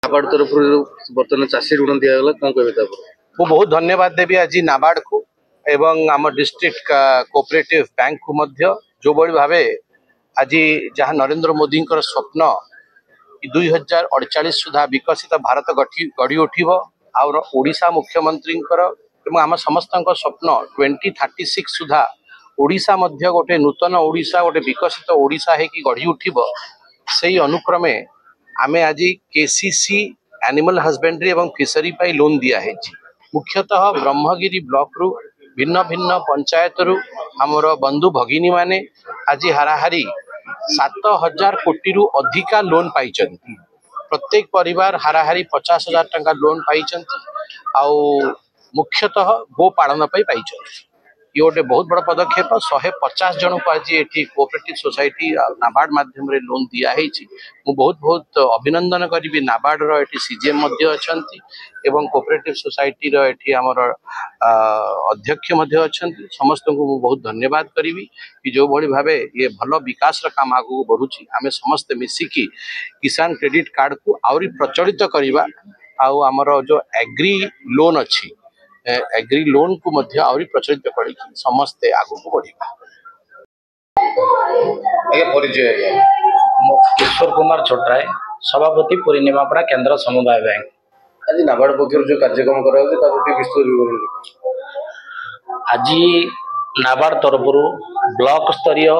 नाबार्ड तरफ बर्तमान चाषी ऋण दिगला कौन कह बहुत धन्यवाद देवी आज नाबार्ड को एवं आम डिस्ट्रिक्ट कोऑपरेटिव बैंक को मध्य जो बड़ी भावे आज जहाँ नरेंद्र मोदी स्वप्न 2048 सुधा विकसित भारत गढ़ी उठिब ओडिशा मुख्यमंत्री आम समस्त स्वप्न 2036 सुधा ओडिशा मध्य गोटे नूतन ओडिशा गोटे विकसित ओडिशा है कि गढ़ी उठिब से अनुक्रमे आमे आज केसीसी एनिमल हस्बेंड्री एवं फिशरी पाई लोन दिया है। मुख्यतः ब्रह्मगिरी ब्लॉक रु भिन्न भिन्न पंचायत रु आमर बंधु भगिनी माने आज हाराहारी 7,000 कोटी रु अधिका लोन पाई। प्रत्येक परिवार हाराहारी 50,000 टंका लोन पाई। मुख्यतः गो पालन पाई। ये गोटे बहुत बड़ा पदक्षेप 150 जन को आज ये कोऑपरेटिव सोसाइटी नाबार्ड माध्यम रे लोन दिया है। मु बहुत बहुत अभिनंदन करी नाबार्ड रो एटी सीजीएम मध्य अछंती एवं कोऑपरेटिव सोसाइटी रो एटी हमर अध्यक्ष मध्य अछंती। समस्त को मु बहुत धन्यवाद करी कि जो भली भावे ये भल विकास रा काम आगु बढ़ुची आमे समस्त मिसिकी किसान क्रेडिट कार्ड को आउरी प्रचलित करिबा आउ हमर जो एग्री लोन अछि एग्री लोन को मध्य आउरी प्रचलित करी समस्ते आगु को बढ़िबा। परिचय ईश्वर कुमार छोटराय सभापति पुरी निमापड़ा केंद्र समुदाय बैंक। आज नाबार्ड पक्ष जो कार्यक्रम करा आज नाबार्ड तरफ ब्लॉक स्तरीय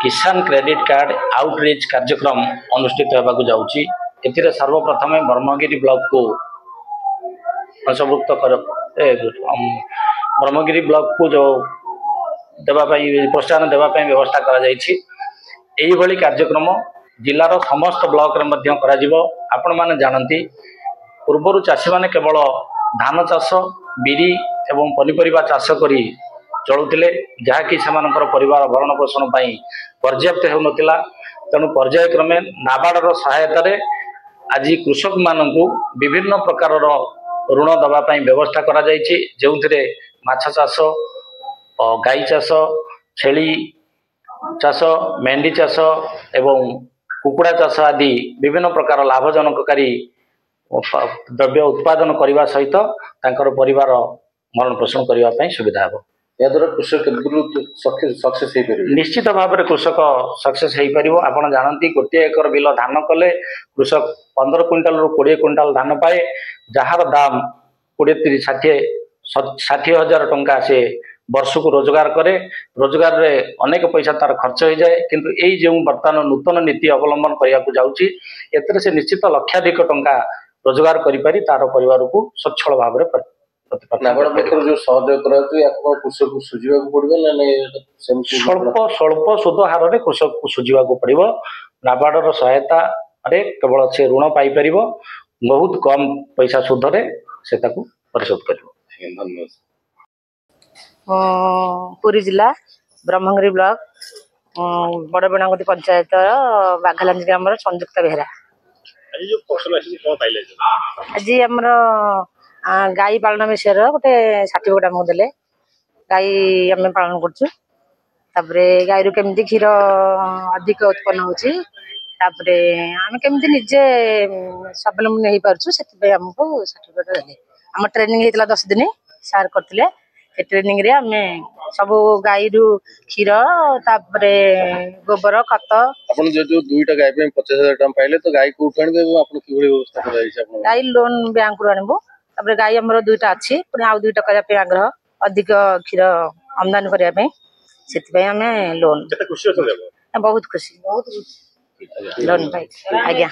किसान क्रेडिट कार्ड आउटरीच कार्यक्रम अनुष्ठित होगा जाउची। एथिरे सर्वप्रथम ब्रह्मगिरी ब्लॉक को अंशभुक्त कर ब्रह्मगिरी ब्लॉक को जो देवाई प्रोत्साहन देवाई व्यवस्था करा जायछि। एही भली कार्यक्रम जिलार समस्त ब्लॉक रे मध्य करा जिवो। आपण माने जानती पूर्वरु चाषी माने केवल धान चाष बिरी एवं पनिपरिबा चाष करी चलुथिले जहाँकि सेमानकर परिवार भरण पोषण पाई पर्याप्त हेउनथिला। तेणु पर्यायक्रमे नाबार्ड रो सहायता रे आज कृषक मानकु विभिन्न प्रकार ऋण दबा पाई व्यवस्था करा जायछि। जेउथिरे माछ चाष गाई चाष छेली चाष मेंढी चाष एवं कुकुड़ा चाष आदि विभिन्न प्रकार लाभजनककारी द्रव्य उत्पादन करने सहित तांकर परिवार भरण पोषण करने सुविधा हे। याद्वारा कृषक सक्सेस निश्चित भाव में कृषक सक्सेस हो पार। आपड़ जानती गोटे एकर बिल धान कले कृषक 15 क्विंटाल रु 20 क्विंटाल धान पाए जार दाम 60 हजार टंका से वर्ष को रोजगार करे। रोजगार रे अनेक पैसा तार खर्च हो जाए किंतु यही जो बर्तमान नूतन नीति अवलंबन करने जाऊँगी एतरे से निश्चित लक्षाधिक टंका रोजगार करी तार परिवार को सच्छल भाव में जो सहयोग कृषक को सुझा पड़ो स्वल्प सुध हार में कृषक को सुझा पड़ो। नाबार्ड सहायता रे केवल से ऋण पाइपर बहुत कम पैसा सुधरे से परिशोध कर। पुरी जिला ब्रह्मगिरी ब्लॉक बड़बेणागति पंचायत बाघालांजी ग्राम संयुक्त बेहरा। आज आमर गाई पालन विषय गोटे सर्टिफिकेट आमको देले। गाई आम पालन कर गाई रु केमती क्षीर अधिक उत्पन्न होची आम केमती निजे स्वावलंबी हो पार्छु से आमको सर्टिफिकेट देले। आम ट्रेनिंग होता 10 दिन सार करते ट्रेनिंग रे आम सब गाई रु क्षीर गोबर खत जो दुईटा गाई 50,000 टका पाइले तो गाई को उठाणबे आपन किबे व्यवस्था कराई गाई लोन बैंक रु आनबो। गाई आमर 2टा अच्छी पुणी आउ 2टा करने आग्रह अधिक क्षीर आमदानी करने से आम लोन बहुत खुशी लोन पाई। आज्ञा।